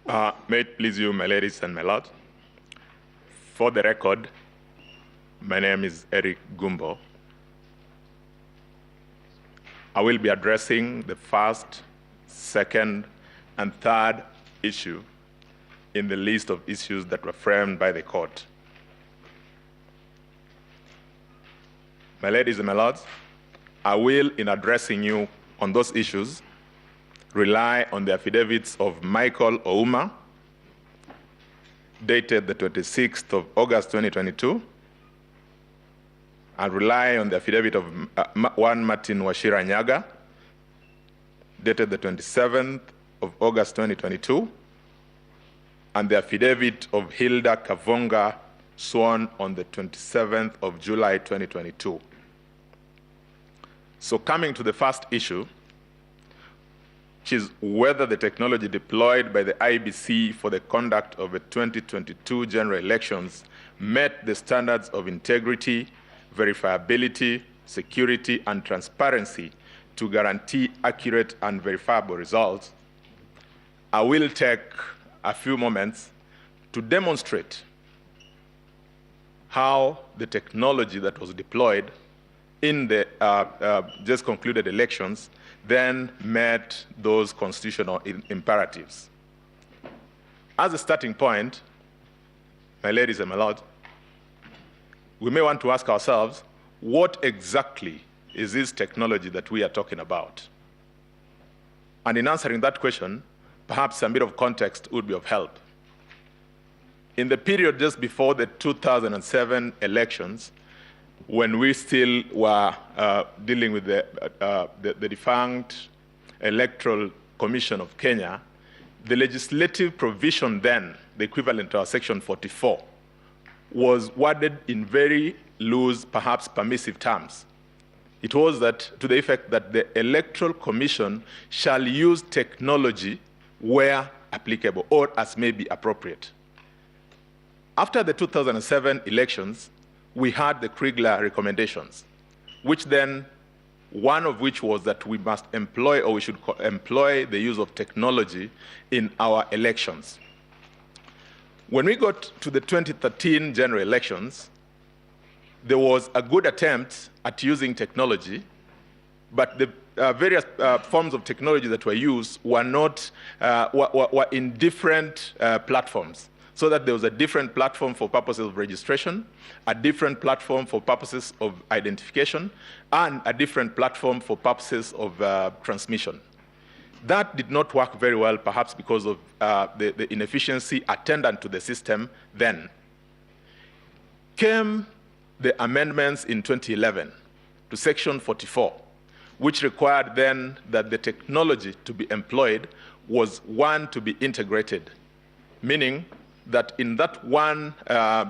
May it please you, my ladies and my lords. For the record, my name is Eric Gumbo. I will be addressing the first, second, and third issue in the list of issues that were framed by the court. My ladies and my lords, I will, in addressing you on those issues, rely on the affidavits of Michael Ouma, dated the 26th of August 2022, and rely on the affidavit of one Martin Wachira Nyaga, dated the 27th of August 2022, and the affidavit of Hilda Kavonga, sworn on the 27th of July 2022. So coming to the first issue, which is whether the technology deployed by the IEBC for the conduct of the 2022 general elections met the standards of integrity, verifiability, security, and transparency to guarantee accurate and verifiable results. I will take a few moments to demonstrate how the technology that was deployed in the just concluded elections then met those constitutional imperatives. As a starting point, my ladies and my lords, we may want to ask ourselves, what exactly is this technology that we are talking about? And in answering that question, perhaps a bit of context would be of help. In the period just before the 2007 elections, when we still were dealing with the defunct Electoral Commission of Kenya, the legislative provision then, the equivalent to our Section 44, was worded in very loose, perhaps permissive terms. It was that to the effect that the Electoral Commission shall use technology where applicable or as may be appropriate. After the 2007 elections, we had the Kriegler recommendations, which then, one of which was that we must employ, or we should employ, the use of technology in our elections. When we got to the 2013 general elections, there was a good attempt at using technology, but the various forms of technology that were used were not were in different platforms. So that there was a different platform for purposes of registration, a different platform for purposes of identification, and a different platform for purposes of transmission. That did not work very well, perhaps because of the inefficiency attendant to the system then. Came the amendments in 2011 to Section 44, which required then that the technology to be employed was one to be integrated, meaning that in that one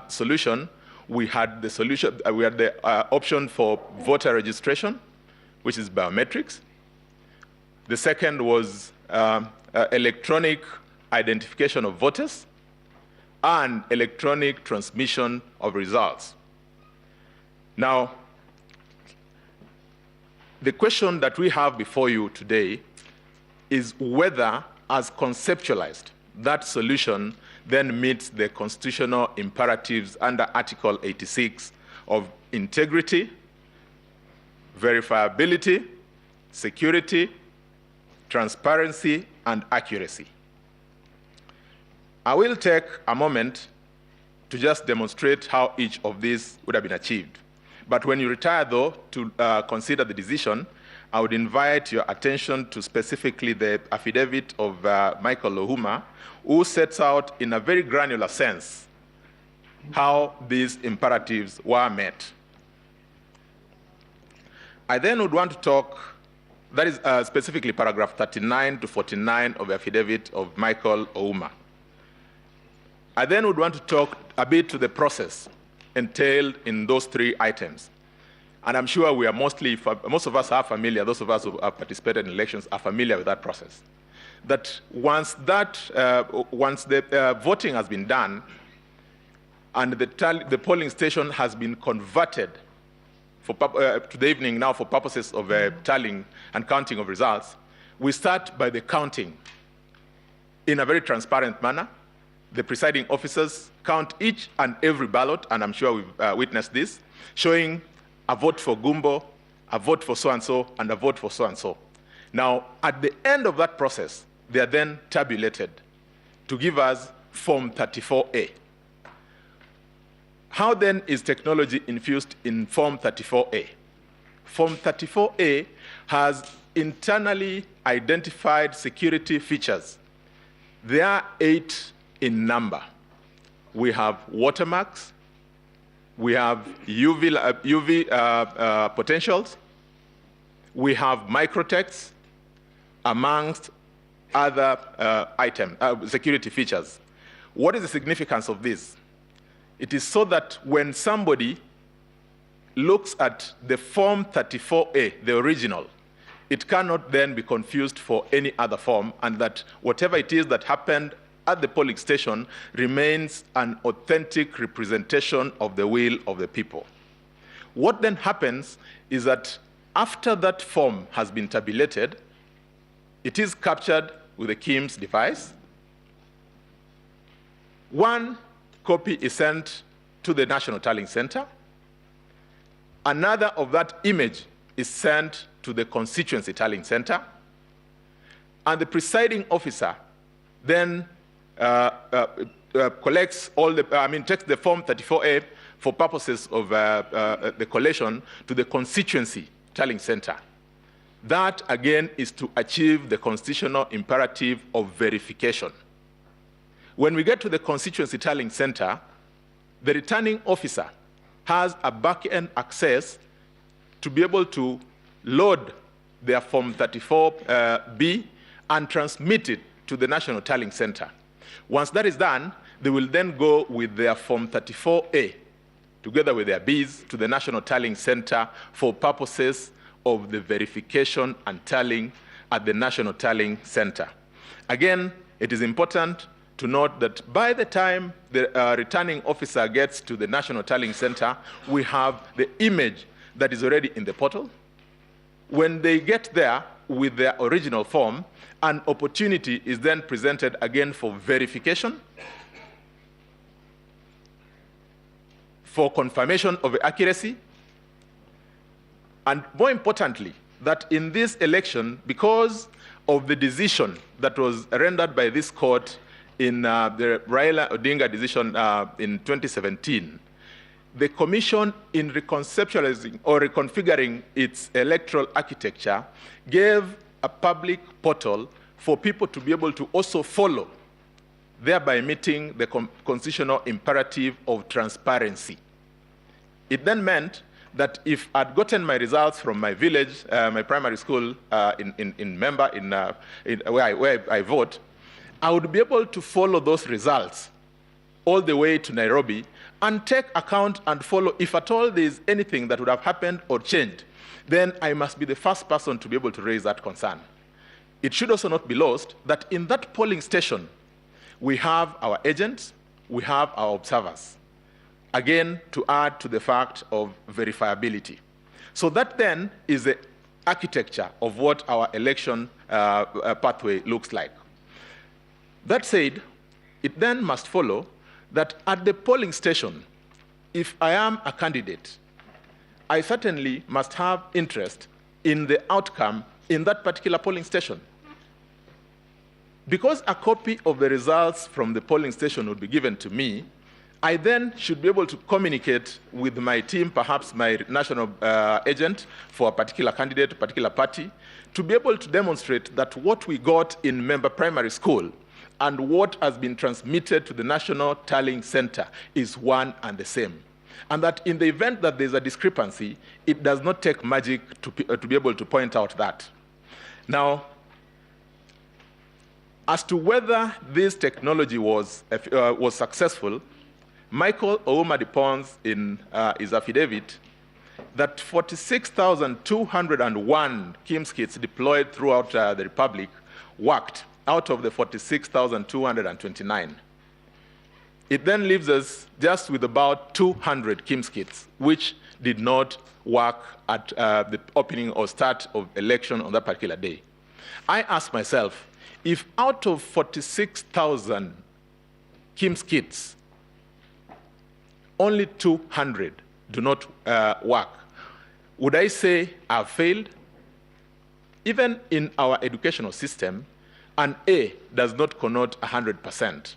solution, we had the option for voter registration, which is biometrics. The second was electronic identification of voters and electronic transmission of results. Now, the question that we have before you today is whether, as conceptualized, that solution then meets the constitutional imperatives under Article 86 of integrity, verifiability, security, transparency, and accuracy. I will take a moment to just demonstrate how each of these would have been achieved. But when you retire, though, to consider the decision, I would invite your attention to specifically the affidavit of Michael Ouma, who sets out in a very granular sense how these imperatives were met. I then would want to talk, that is specifically paragraph 39 to 49 of the affidavit of Michael Ouma. I then would want to talk a bit to the process entailed in those three items. And I'm sure we are most of us are familiar, those of us who have participated in elections are familiar with that process. That once the voting has been done and the polling station has been converted to the evening now for purposes of tallying and counting of results, we start by the counting. in a very transparent manner. The presiding officers count each and every ballot, and I'm sure we've witnessed this, showing a vote for Gumbo, a vote for so-and-so, and a vote for so-and-so. Now, at the end of that process, they are then tabulated to give us Form 34A. How then is technology infused in Form 34A? Form 34A has internally identified security features. There are 8 in number. We have watermarks, we have UV potentials, we have microtext, amongst other security features. What is the significance of this? It is so that when somebody looks at the Form 34A, the original, it cannot then be confused for any other form, and that whatever it is that happened at the polling station remains an authentic representation of the will of the people. What then happens is that after that form has been tabulated, it is captured with a KIMS device. One copy is sent to the National Tallying Center. Another of that image is sent to the Constituency Tallying Center. And the presiding officer then collects all the, takes the Form 34A for purposes of the collation to the Constituency Tallying Center. That, again, is to achieve the constitutional imperative of verification. When we get to the Constituency Tallying Center, the returning officer has a back-end access to be able to load their Form 34B and transmit it to the National Tallying Center. Once that is done, they will then go with their Form 34A, together with their Bs, to the National Tallying Center for purposes of the verification and tallying at the National Tallying Center. Again, it is important to note that by the time the returning officer gets to the National Tallying Center, we have the image that is already in the portal. When they get there with their original form, an opportunity is then presented again for verification, for confirmation of accuracy, and more importantly, that in this election, because of the decision that was rendered by this court in the Raila Odinga decision in 2017, the commission, in reconceptualizing or reconfiguring its electoral architecture, gave a public portal for people to be able to also follow, thereby meeting the constitutional imperative of transparency. It then meant that if I'd gotten my results from my village, my primary school in Member, where I vote, I would be able to follow those results all the way to Nairobi and take account and follow if at all there is anything that would have happened or changed. Then I must be the first person to be able to raise that concern. It should also not be lost that in that polling station, we have our agents, we have our observers. Again, to add to the fact of verifiability. So that then is the architecture of what our election pathway looks like. That said, it then must follow that at the polling station, if I am a candidate, I certainly must have interest in the outcome in that particular polling station. Because a copy of the results from the polling station would be given to me, I then should be able to communicate with my team, perhaps my national agent for a particular candidate, a particular party, to be able to demonstrate that what we got in Member Primary School and what has been transmitted to the National Tallying Center is one and the same. And that in the event that there's a discrepancy, it does not take magic to be able to point out that. Now, as to whether this technology was successful, Michael Ouma-Dipons in his affidavit that 46,201 KIMS kits deployed throughout the Republic worked out of the 46,229. It then leaves us just with about 200 KIMS kits, which did not work at the opening or start of election on that particular day. I asked myself, if out of 46,000 KIMS kits, only 200 do not work, would I say I've failed? Even in our educational system, an A does not connote 100%.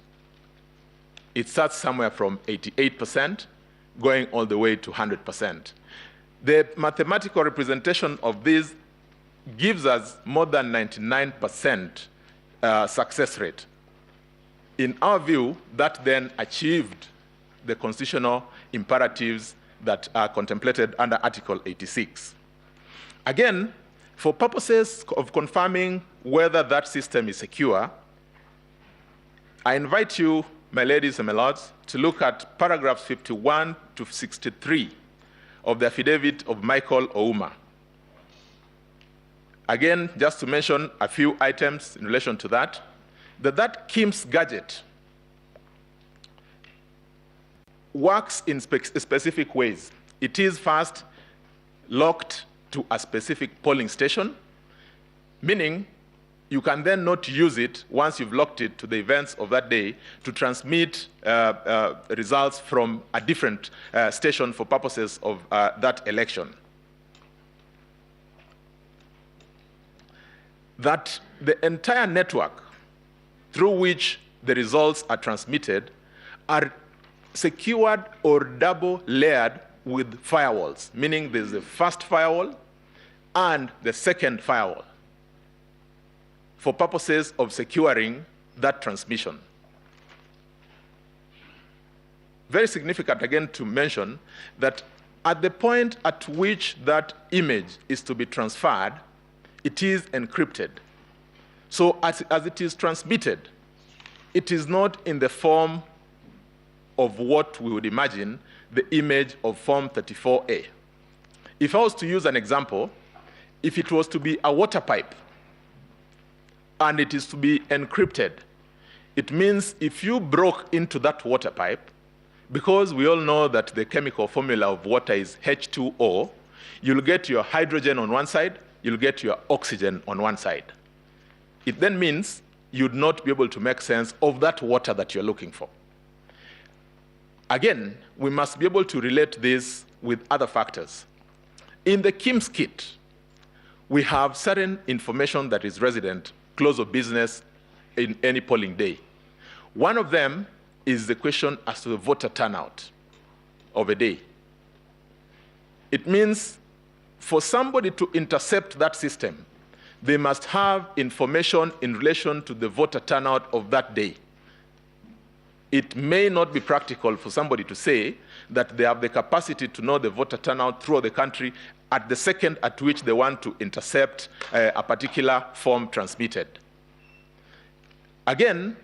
It starts somewhere from 88%, going all the way to 100%. The mathematical representation of this gives us more than 99% success rate. In our view, that then achieved the constitutional imperatives that are contemplated under Article 86. Again, for purposes of confirming whether that system is secure, I invite you, my ladies and my lords, to look at paragraphs 51 to 63 of the affidavit of Michael Ouma. Again, just to mention a few items in relation to that, that KIMS gadget works in specific ways. It is first locked to a specific polling station, meaning you can then not use it once you've locked it to the events of that day to transmit results from a different station for purposes of that election. That the entire network through which the results are transmitted are secured or double layered with firewalls, meaning there's the first firewall and the second firewall for purposes of securing that transmission. Very significant, again, to mention that at the point at which that image is to be transferred, it is encrypted. So as it is transmitted, it is not in the form of what we would imagine the image of Form 34A. If I was to use an example, if it was to be a water pipe and it is to be encrypted, it means if you broke into that water pipe, because we all know that the chemical formula of water is H2O, you'll get your hydrogen on one side, you'll get your oxygen on one side. It then means you'd not be able to make sense of that water that you're looking for. Again, we must be able to relate this with other factors. In the KIMS kit, we have certain information that is resident, close of business in any polling day. One of them is the question as to the voter turnout of a day. It means for somebody to intercept that system, they must have information in relation to the voter turnout of that day. It may not be practical for somebody to say that they have the capacity to know the voter turnout throughout the country at the second at which they want to intercept a particular form transmitted. Again,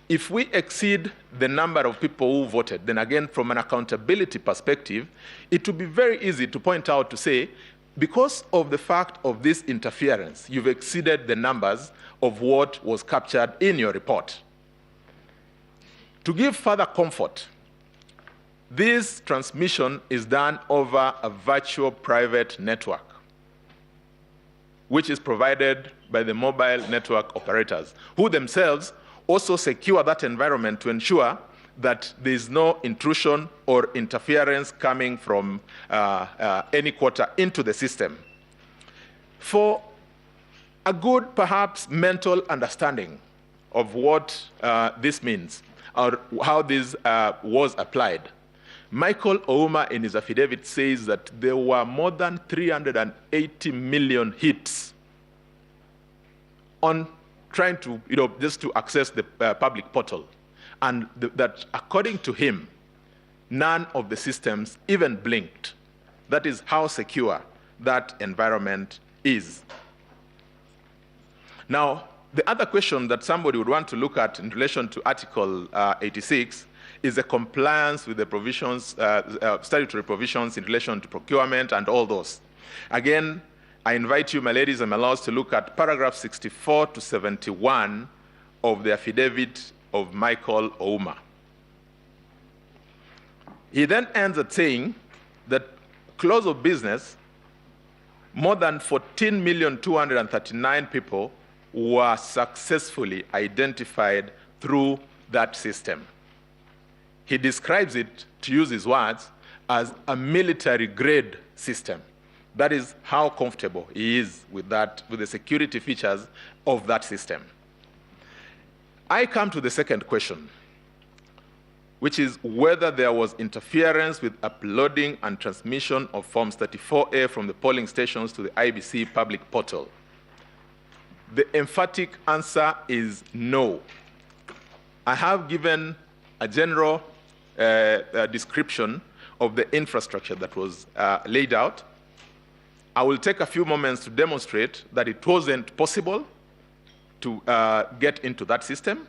if we exceed the number of people who voted, then again, from an accountability perspective, it would be very easy to point out to say, because of the fact of this interference, you've exceeded the numbers of what was captured in your report. To give further comfort, this transmission is done over a virtual private network, which is provided by the mobile network operators, who themselves also secure that environment to ensure that there is no intrusion or interference coming from any quarter into the system. For a good, perhaps, mental understanding of what this means, or how this was applied, Michael Ouma in his affidavit says that there were more than 380 million hits on trying to, just to access the public portal. And that according to him, none of the systems even blinked. That is how secure that environment is. Now, the other question that somebody would want to look at in relation to Article 86 is the compliance with the provisions, statutory provisions in relation to procurement and all those. Again, I invite you, my ladies and my lords, to look at paragraph 64 to 71 of the affidavit of Michael Ouma. He then ends at saying that close of business, more than 14,239,000 people were successfully identified through that system. He describes it, to use his words, as a military-grade system. That is how comfortable he is with that, with the security features of that system. I come to the second question, which is whether there was interference with uploading and transmission of Forms 34A from the polling stations to the IEBC public portal. The emphatic answer is no. I have given a general description of the infrastructure that was laid out. I will take a few moments to demonstrate that it wasn't possible to get into that system,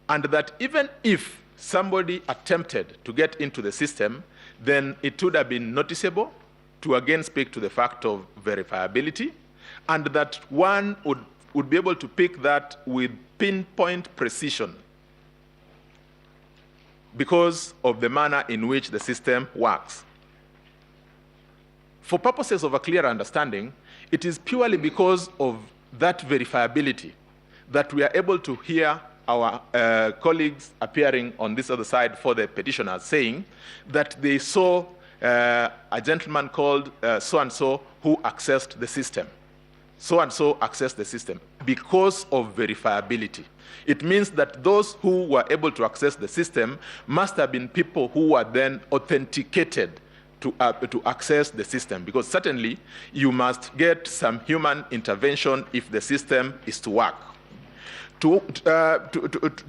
and that even if somebody attempted to get into the system, then it would have been noticeable, to again speak to the fact of verifiability, and that one would be able to pick that with pinpoint precision because of the manner in which the system works. For purposes of a clear understanding, it is purely because of that verifiability that we are able to hear our colleagues appearing on this other side for the petitioners saying that they saw a gentleman called so-and-so who accessed the system. So-and-so accessed the system because of verifiability. It means that those who were able to access the system must have been people who were then authenticated to access the system, because certainly you must get some human intervention if the system is to work. To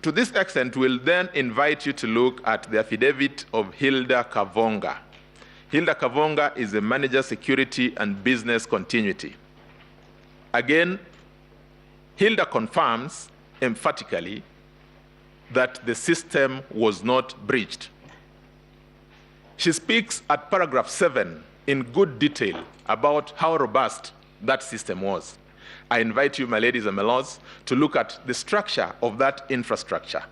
this extent, we'll then invite you to look at the affidavit of Hilda Kavonga. Hilda Kavonga is the manager, security and business continuity. Again, Hilda confirms emphatically that the system was not breached. She speaks at paragraph 7 in good detail about how robust that system was. I invite you, my ladies and my lords, to look at the structure of that infrastructure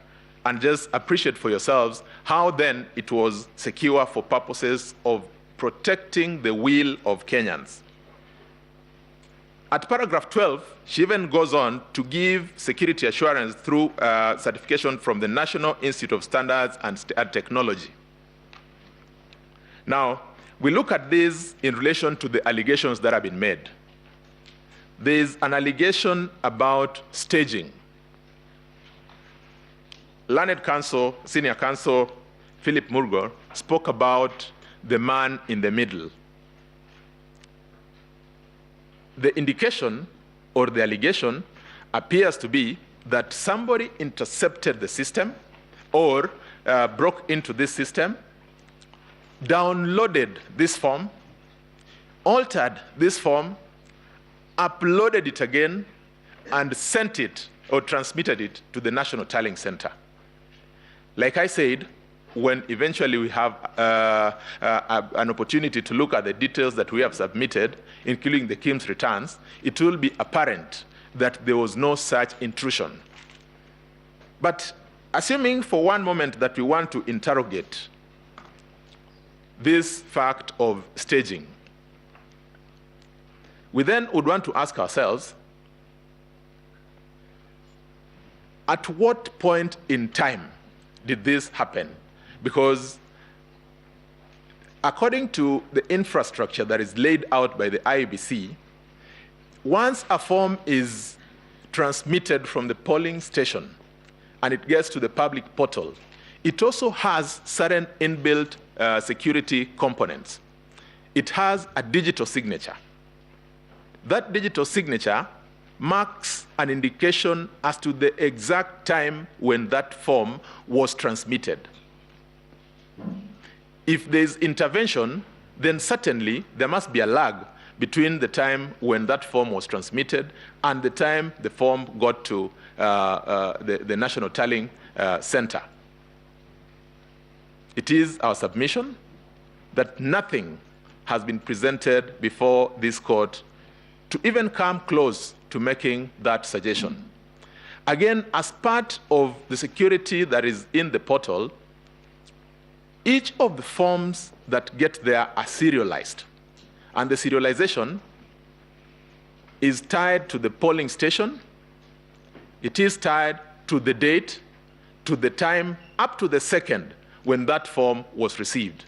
and just appreciate for yourselves how then it was secure for purposes of protecting the will of Kenyans. At paragraph 12, she even goes on to give security assurance through certification from the National Institute of Standards and Technology. Now, we look at this in relation to the allegations that have been made. There is an allegation about staging. Learned counsel, senior counsel, Philip Murgor, spoke about the man in the middle. The indication or the allegation appears to be that somebody intercepted the system or broke into this system, downloaded this form, altered this form, uploaded it again, and sent it or transmitted it to the National Tallying Center. Like I said, when eventually we have an opportunity to look at the details that we have submitted, including the KIMS returns, it will be apparent that there was no such intrusion. But assuming for one moment that we want to interrogate this fact of staging, we then would want to ask ourselves, at what point in time did this happen? Because according to the infrastructure that is laid out by the IEBC, once a form is transmitted from the polling station and it gets to the public portal, it also has certain inbuilt security components. It has a digital signature. That digital signature marks an indication as to the exact time when that form was transmitted. If there's intervention, then certainly there must be a lag between the time when that form was transmitted and the time the form got to the National Tallying Center. It is our submission that nothing has been presented before this court to even come close to making that suggestion. Again, as part of the security that is in the portal, each of the forms that get there are serialized. And the serialization is tied to the polling station It is tied to the date, to the time, up to the second when that form was received.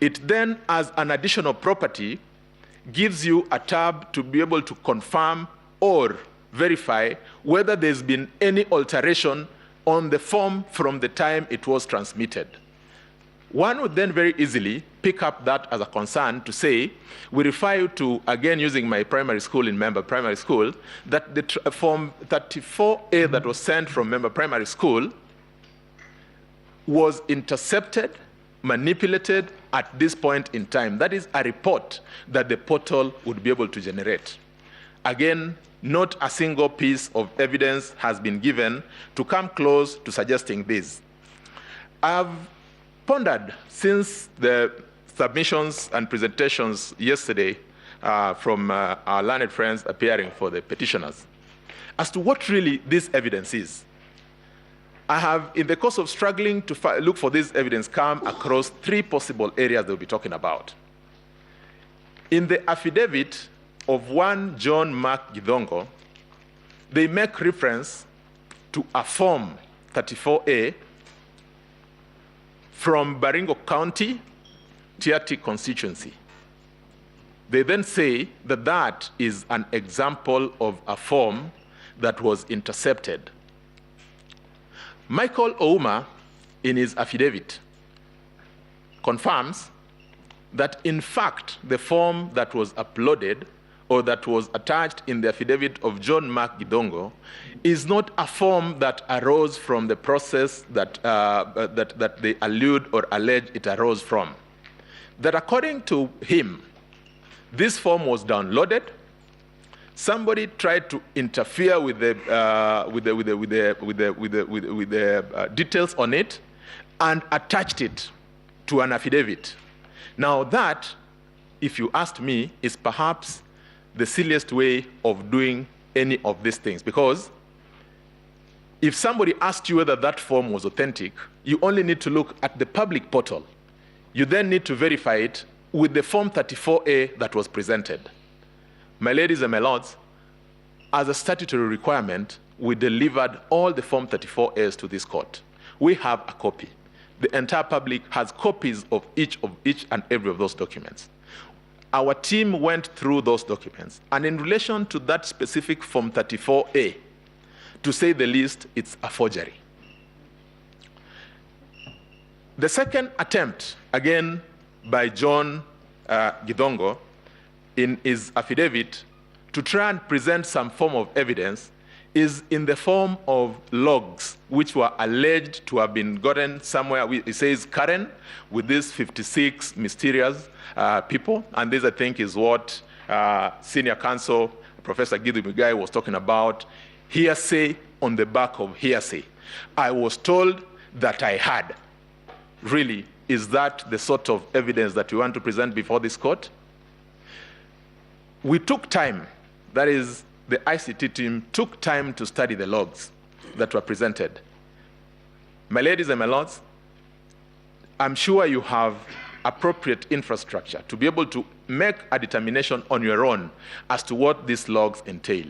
It then, as an additional property, gives you a tab to be able to confirm or verify whether there's been any alteration on the form from the time it was transmitted. One would then very easily pick up that as a concern to say, we refer you to, again using my primary school in Member Primary School, that the form 34A that was sent from Member Primary School was intercepted, manipulated at this point in time. That is a report that the portal would be able to generate. Again, not a single piece of evidence has been given to come close to suggesting this. I've pondered since the submissions and presentations yesterday from our learned friends appearing for the petitioners as to what really this evidence is. I have, in the course of struggling to look for this evidence, come across three possible areas they'll be talking about. In the affidavit of one John Mark Gidongo, they make reference to a form 34A from Baringo County, Tiati constituency. They then say that that is an example of a form that was intercepted. Michael Ouma, in his affidavit, confirms that in fact the form that was uploaded or that was attached in the affidavit of John Mark Gidongo is not a form that arose from the process that, that they allude or allege it arose from. That according to him, this form was downloaded. Somebody tried to interfere with the details on it and attached it to an affidavit. Now that, if you asked me, is perhaps the silliest way of doing any of these things, because if somebody asked you whether that form was authentic, you only need to look at the public portal. You then need to verify it with the form 34A that was presented. My ladies and my lords, as a statutory requirement, we delivered all the form 34As to this court. We have a copy. The entire public has copies of each and every of those documents. Our team went through those documents, and in relation to that specific form 34A, to say the least, it's a forgery. The second attempt, again by John Gidongo, in his affidavit, to try and present some form of evidence is in the form of logs, which were alleged to have been gotten somewhere. It says Karen, with these 56 mysterious people, and this, I think, is what senior counsel, Professor Gidu Mugai, was talking about, hearsay on the back of hearsay. I was told that I had. Really, is that the sort of evidence that we want to present before this court? We took time, that is, the ICT team took time to study the logs that were presented. My ladies and my lords, I'm sure you have appropriate infrastructure to be able to make a determination on your own as to what these logs entail.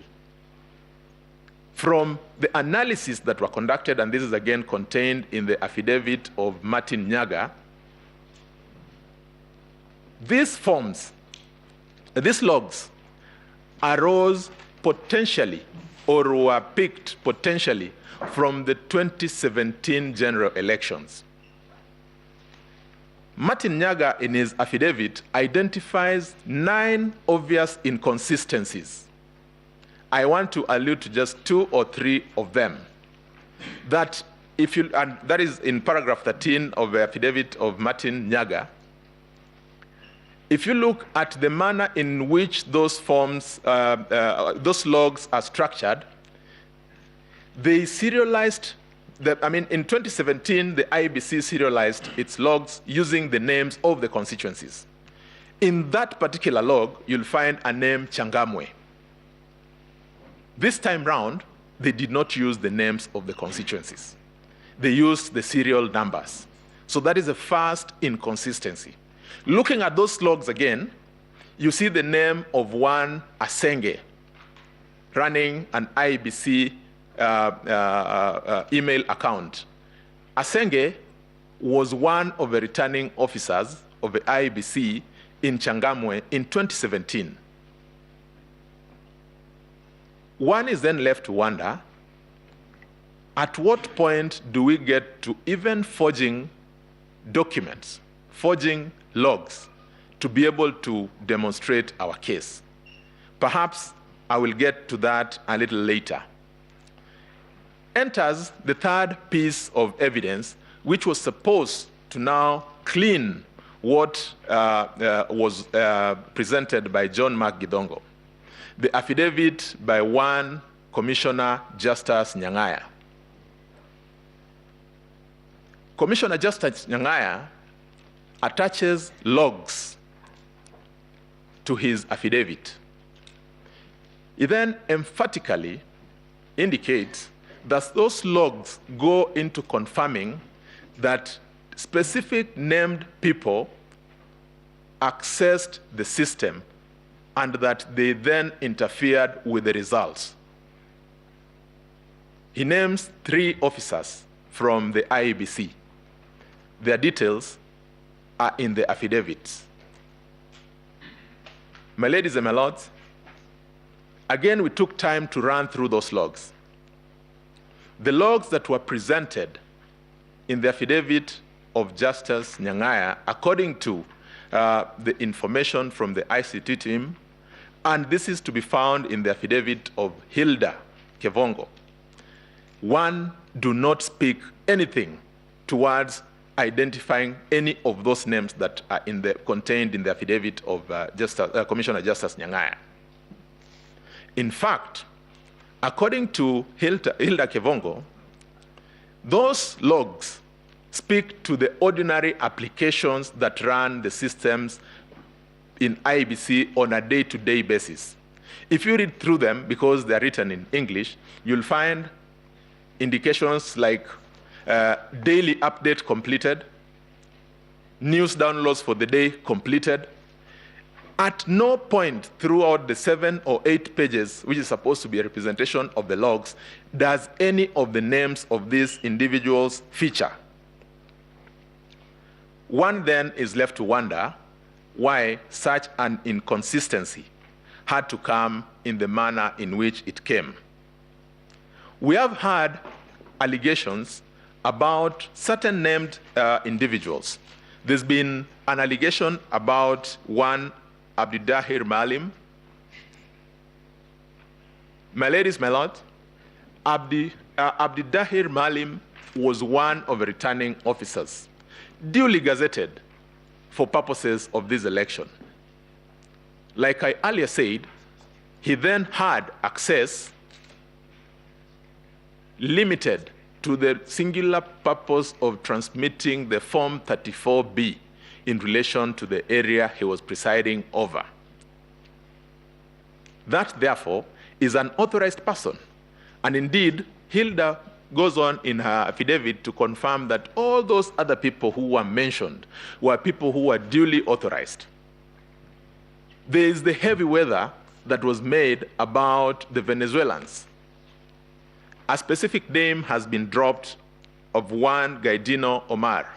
From the analysis that were conducted, and this is again contained in the affidavit of Martin Nyaga, these forms, these logs arose potentially or were picked potentially from the 2017 general elections. Martin Nyaga, in his affidavit, identifies 9 obvious inconsistencies. I want to allude to just 2 or 3 of them. That, if you, and that is in paragraph 13 of the affidavit of Martin Nyaga. If you look at the manner in which those forms, those logs are structured, they serialized, in 2017, the IEBC serialized its logs using the names of the constituencies. In that particular log, you'll find a name Changamwe. This time round, they did not use the names of the constituencies. They used the serial numbers. So that is the first inconsistency. Looking at those logs again, you see the name of one Asenge running an IBC email account. Asenge was one of the returning officers of the IEBC in Changamwe in 2017. One is then left to wonder, at what point do we get to even forging documents, forging logs, to be able to demonstrate our case? Perhaps I will get to that a little later. Enters the third piece of evidence, which was supposed to now clean what was presented by John Mark Gidongo, the affidavit by one Commissioner Justice Nyang'aya. Commissioner Justice Nyang'aya attaches logs to his affidavit. He then emphatically indicates that those logs go into confirming that specific named people accessed the system and that they then interfered with the results. He names 3 officers from the IEBC. Their details are in the affidavits. My ladies and my lords, again, we took time to run through those logs. The logs that were presented in the affidavit of Justice Nyang'aya, according to the information from the ICT team, and this is to be found in the affidavit of Hilda Kevongo, one, do not speak anything towards identifying any of those names that are contained in the affidavit of Commissioner Justice Nyang'aya. In fact, according to Hilda Kevongo, those logs speak to the ordinary applications that run the systems in IEBC on a day-to-day basis. If you read through them, because they're written in English, you'll find indications like daily update completed, news downloads for the day completed. At no point throughout the 7 or 8 pages, which is supposed to be a representation of the logs, does any of the names of these individuals feature. One then is left to wonder why such an inconsistency had to come in the manner in which it came. We have had allegations about certain named individuals. There's been an allegation about one Abdidahir Malim. My ladies, my lords, Abdidahir Malim was one of the returning officers, duly gazetted for purposes of this election. Like I earlier said, he then had access limited to the singular purpose of transmitting the Form 34B in relation to the area he was presiding over. That, therefore, is an authorized person. And indeed, Hilda goes on in her affidavit to confirm that all those other people who were mentioned were people who were duly authorized. There is the heavy weather that was made about the Venezuelans. A specific name has been dropped of one Gaidino Omar.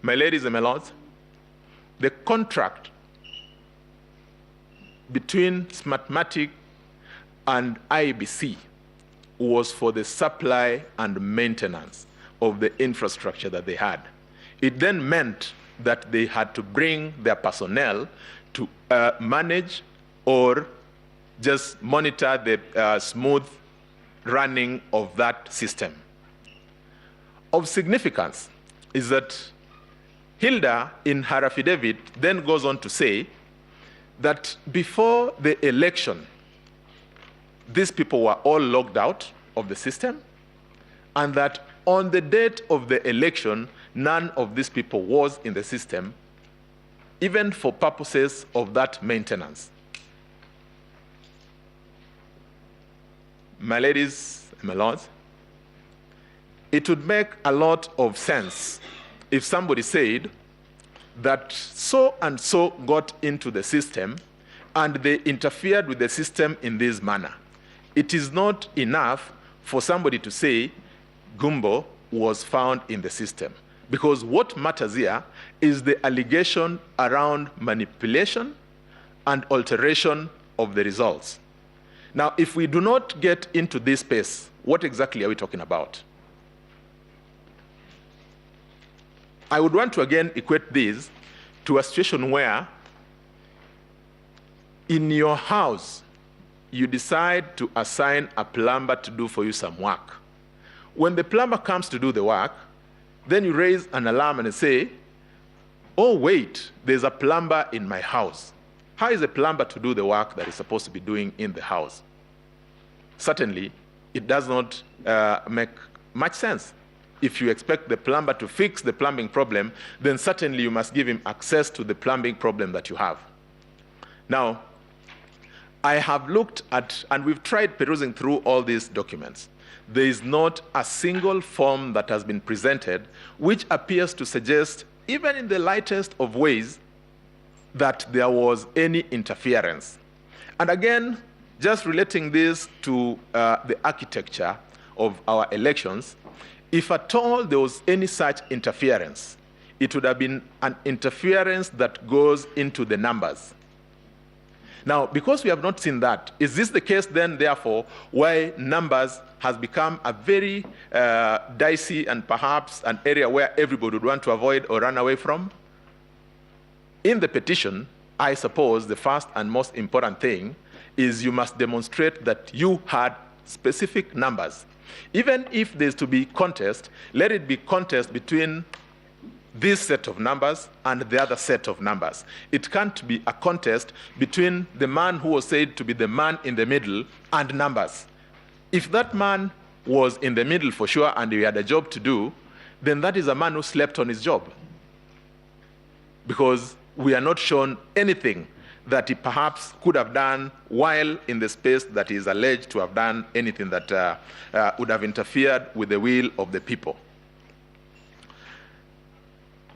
My ladies and my lords, the contract between Smartmatic and IEBC was for the supply and maintenance of the infrastructure that they had. It then meant that they had to bring their personnel to manage or just monitor the smooth running of that system. Of significance is that Hilda, in her affidavit, then goes on to say that before the election, these people were all logged out of the system, and that on the date of the election, none of these people was in the system, even for purposes of that maintenance. My ladies and my lords, it would make a lot of sense if somebody said that so and so got into the system and they interfered with the system in this manner. it is not enough for somebody to say Gumbo was found in the system. Because what matters here is the allegation around manipulation and alteration of the results. Now, if we do not get into this space, what exactly are we talking about? I would want to again equate this to a situation where in your house, you decide to assign a plumber to do for you some work. When the plumber comes to do the work, then you raise an alarm and say, oh, wait, there's a plumber in my house. How is a plumber to do the work that he's supposed to be doing in the house? Certainly, it does not make much sense. If you expect the plumber to fix the plumbing problem, then certainly you must give him access to the plumbing problem that you have. Now, I have looked at, and we've tried perusing through all these documents. There is not a single form that has been presented which appears to suggest, even in the lightest of ways, that there was any interference. And again, just relating this to the architecture of our elections, if at all there was any such interference, it would have been an interference that goes into the numbers. Now, because we have not seen that, is this the case then, therefore, why numbers has become a very dicey and perhaps an area where everybody would want to avoid or run away from? In the petition, I suppose the first and most important thing is you must demonstrate that you had specific numbers. Even if there's to be contest, let it be contest between this set of numbers and the other set of numbers. It can't be a contest between the man who was said to be the man in the middle and numbers. If that man was in the middle for sure and he had a job to do, then that is a man who slept on his job. Because we are not shown anything that he perhaps could have done while in the space that he is alleged to have done anything that would have interfered with the will of the people.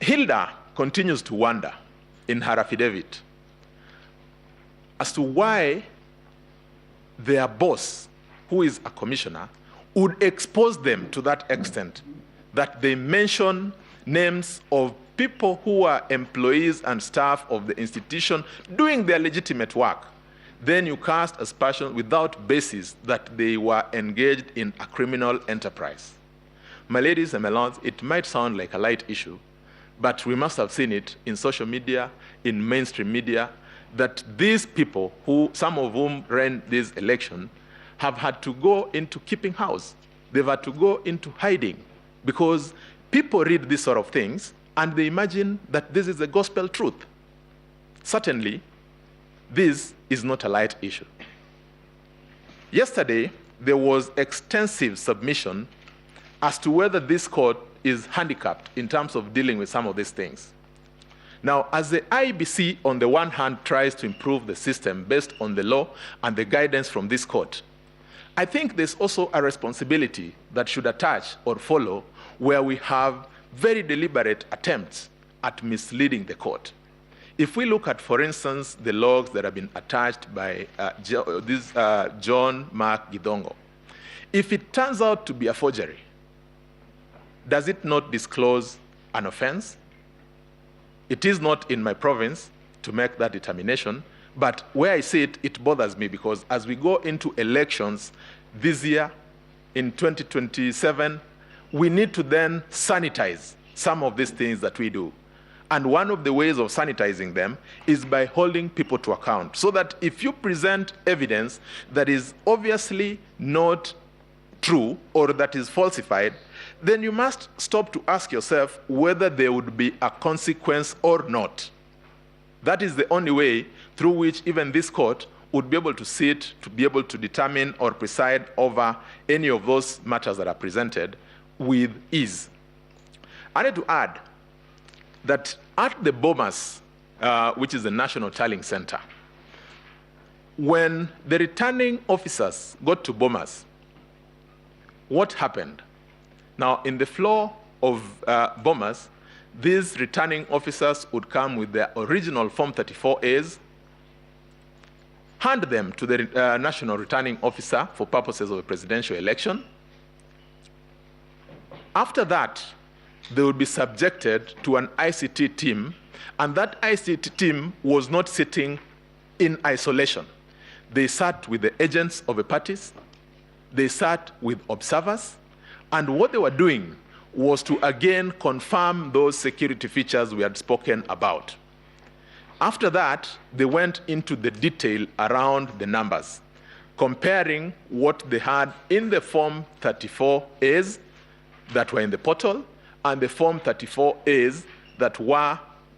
Hilda continues to wonder in her affidavit as to why their boss, who is a commissioner, would expose them to that extent that they mention names of people who are employees and staff of the institution doing their legitimate work. Then you cast aspersions without basis that they were engaged in a criminal enterprise. My ladies and my lords, it might sound like a light issue, but we must have seen it in social media, in mainstream media, that these people, who some of whom ran this election, have had to go into keeping house. They've had to go into hiding because people read these sort of things and they imagine that this is the gospel truth. Certainly, this is not a light issue. Yesterday, there was extensive submission as to whether this court is handicapped in terms of dealing with some of these things. Now, as the IBC, on the one hand, tries to improve the system based on the law and the guidance from this court, I think there's also a responsibility that should attach or follow where we have very deliberate attempts at misleading the court. If we look at, for instance, the logs that have been attached by John Mark Gidongo, if it turns out to be a forgery, does it not disclose an offense? It is not in my province to make that determination, but where I see it, it bothers me because as we go into elections this year, in 2027, we need to then sanitize some of these things that we do. And one of the ways of sanitizing them is by holding people to account, so that if you present evidence that is obviously not true or that is falsified, then you must stop to ask yourself whether there would be a consequence or not. That is the only way through which even this court would be able to sit, to be able to determine or preside over any of those matters that are presented with ease. I need to add that at the Bomas, which is the National Tallying Center, when the returning officers got to Bomas, what happened? Now, in the floor of Bomas, these returning officers would come with their original Form 34As, hand them to the National Returning Officer for purposes of a presidential election. After that, they would be subjected to an ICT team, and that ICT team was not sitting in isolation. They sat with the agents of the parties, they sat with observers, and what they were doing was to again confirm those security features we had spoken about. After that, they went into the detail around the numbers, comparing what they had in the Form 34As that were in the portal and the Form 34As that were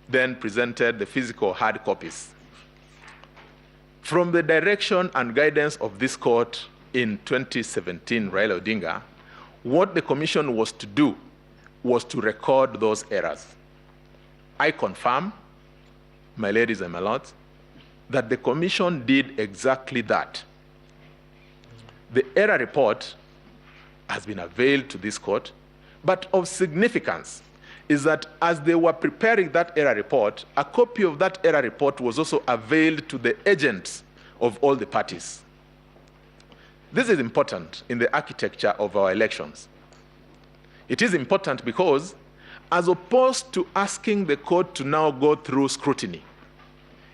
then presented, the physical hard copies. From the direction and guidance of this court in 2017, Raila Odinga, what the commission was to do was to record those errors. I confirm, my ladies and my lords, that the commission did exactly that. The error report has been availed to this court, but of significance is that as they were preparing that error report, a copy of that error report was also availed to the agents of all the parties. This is important in the architecture of our elections. It is important because, as opposed to asking the court to now go through scrutiny,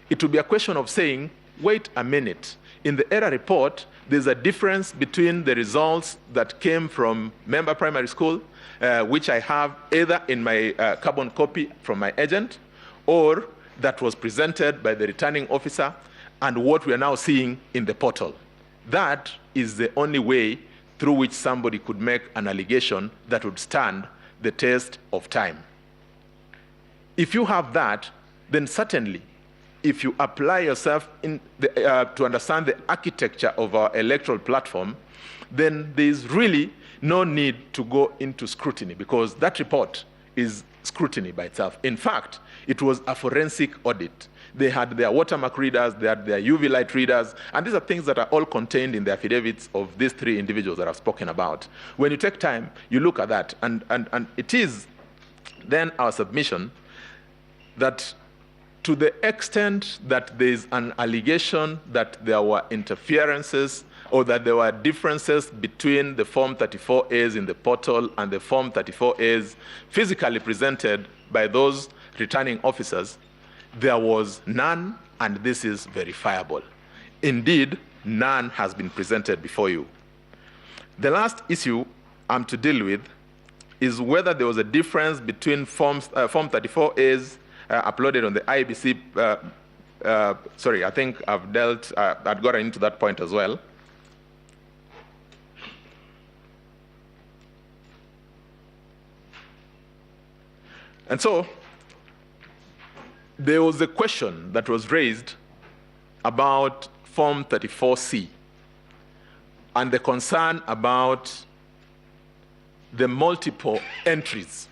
it will be a question of saying, wait a minute, in the error report, there's a difference between the results that came from member primary school, which I have either in my carbon copy from my agent, or that was presented by the returning officer, and what we are now seeing in the portal. That is the only way through which somebody could make an allegation that would stand the test of time. If you have that, then certainly, if you apply yourself to understand the architecture of our electoral platform, then there is really no need to go into scrutiny, because that report is scrutiny by itself. In fact, it was a forensic audit. They had their watermark readers, they had their UV light readers, and these are things that are all contained in the affidavits of these three individuals that I've spoken about. When you take time, you look at that, and it is then our submission that to the extent that there is an allegation that there were interferences or that there were differences between the Form 34As in the portal and the Form 34As physically presented by those returning officers, there was none, and this is verifiable. Indeed, none has been presented before you. The last issue I'm to deal with is whether there was a difference between Form 34As uploaded on the IBC. Sorry, I think I've gotten into that point as well. And so, there was a question that was raised about Form 34C and the concern about the multiple entries.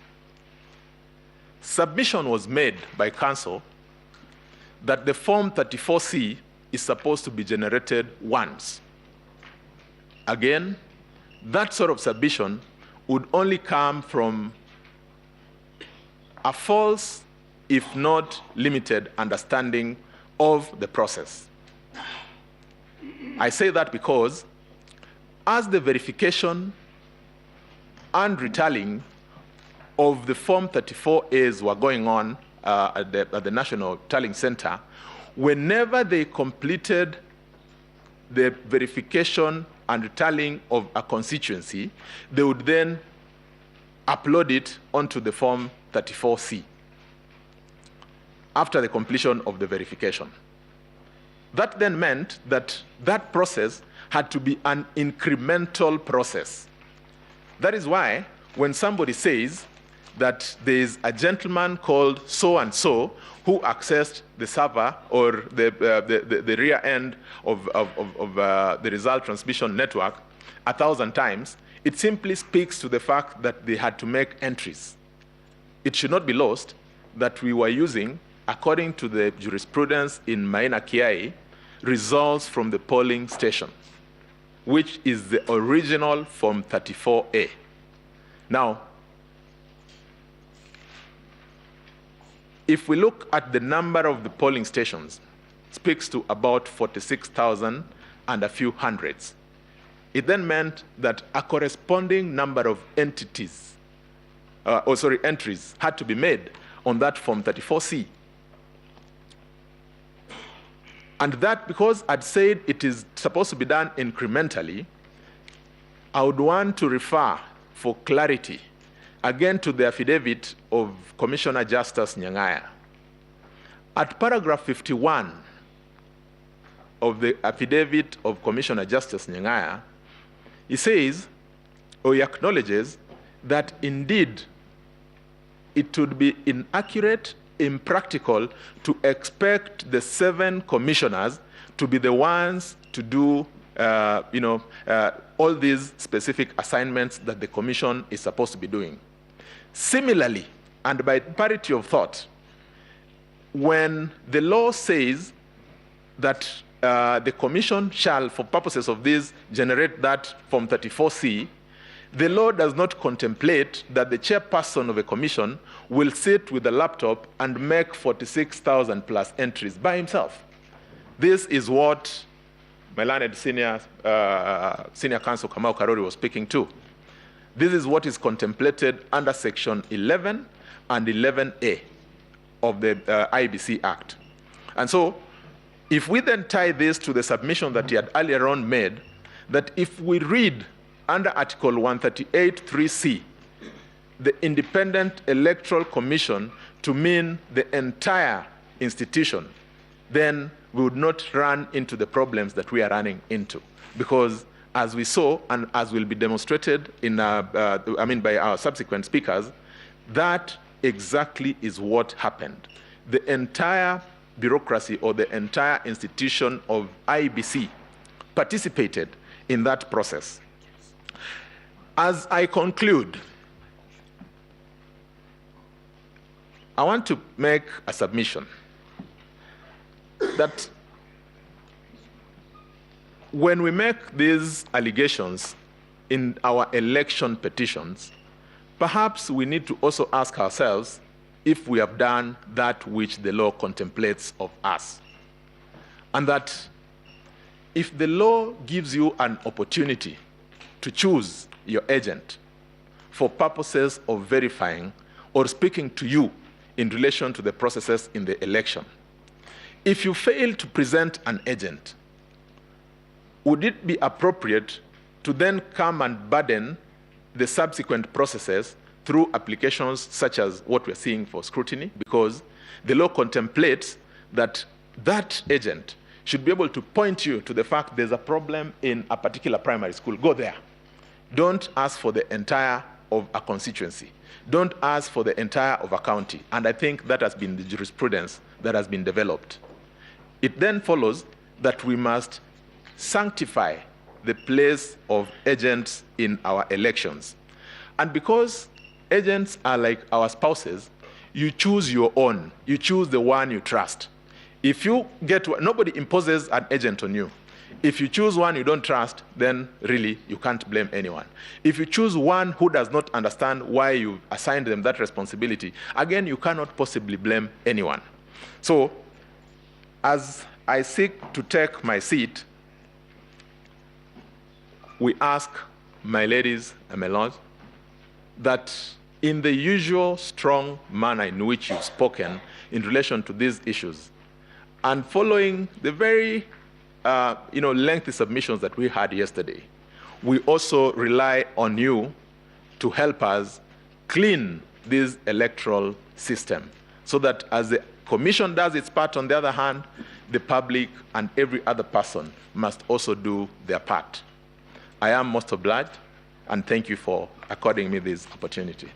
Submission was made by counsel that the Form 34C is supposed to be generated once. Again, that sort of submission would only come from a false, if not limited, understanding of the process. I say that because as the verification and retallying of the Form 34As were going on at the National Tallying Center, whenever they completed the verification and retallying of a constituency, they would then upload it onto the Form 34C after the completion of the verification. That then meant that that process had to be an incremental process. That is why when somebody says that there is a gentleman called so-and-so who accessed the server or the rear end of the result transmission network 1,000 times, it simply speaks to the fact that they had to make entries. It should not be lost that we were using, according to the jurisprudence in Maina Kiai, results from the polling station, which is the original Form 34A. Now, if we look at the number of the polling stations, speaks to about 46,000 and a few hundreds. It then meant that a corresponding number of entries had to be made on that Form 34C. And that, because I'd said it is supposed to be done incrementally, I would want to refer for clarity again to the affidavit of Commissioner Justice Nyang'aya. At paragraph 51 of the affidavit of Commissioner Justice Nyang'aya, he says, or he acknowledges, that indeed it would be inaccurate, impractical to expect the 7 commissioners to be the ones to do all these specific assignments that the commission is supposed to be doing. Similarly, and by parity of thought, when the law says that the commission shall, for purposes of this, generate that Form 34C, the law does not contemplate that the chairperson of a commission will sit with a laptop and make 46,000 plus entries by himself. This is what my learned senior counsel Kamau Karori was speaking to. This is what is contemplated under Section 11 and 11A of the IBC Act. And so, if we then tie this to the submission that he had earlier on made, that if we read under Article 138(3)(c), the Independent Electoral Commission to mean the entire institution, then we would not run into the problems that we are running into. Because as we saw, and as will be demonstrated in, by our subsequent speakers, that exactly is what happened. The entire bureaucracy or the entire institution of IBC participated in that process. As I conclude, I want to make a submission that when we make these allegations in our election petitions, perhaps we need to also ask ourselves if we have done that which the law contemplates of us. And that if the law gives you an opportunity to choose your agent for purposes of verifying or speaking to you in relation to the processes in the election, if you fail to present an agent, would it be appropriate to then come and burden the subsequent processes through applications such as what we're seeing for scrutiny? Because the law contemplates that that agent should be able to point you to the fact there's a problem in a particular primary school. Go there. Don't ask for the entire of a constituency. Don't ask for the entire of a county. And I think that has been the jurisprudence that has been developed. It then follows that we must sanctify the place of agents in our elections. And because agents are like our spouses, you choose your own. You choose the one you trust. If you get, nobody imposes an agent on you. If you choose one you don't trust, then really you can't blame anyone. If you choose one who does not understand why you assigned them that responsibility, again, you cannot possibly blame anyone. So, as I seek to take my seat, we ask, my ladies and my lords, that in the usual strong manner in which you've spoken in relation to these issues, and following the very lengthy submissions that we had yesterday, we also rely on you to help us clean this electoral system so that as the Commission does its part, on the other hand, the public and every other person must also do their part. I am most obliged, and thank you for according me this opportunity.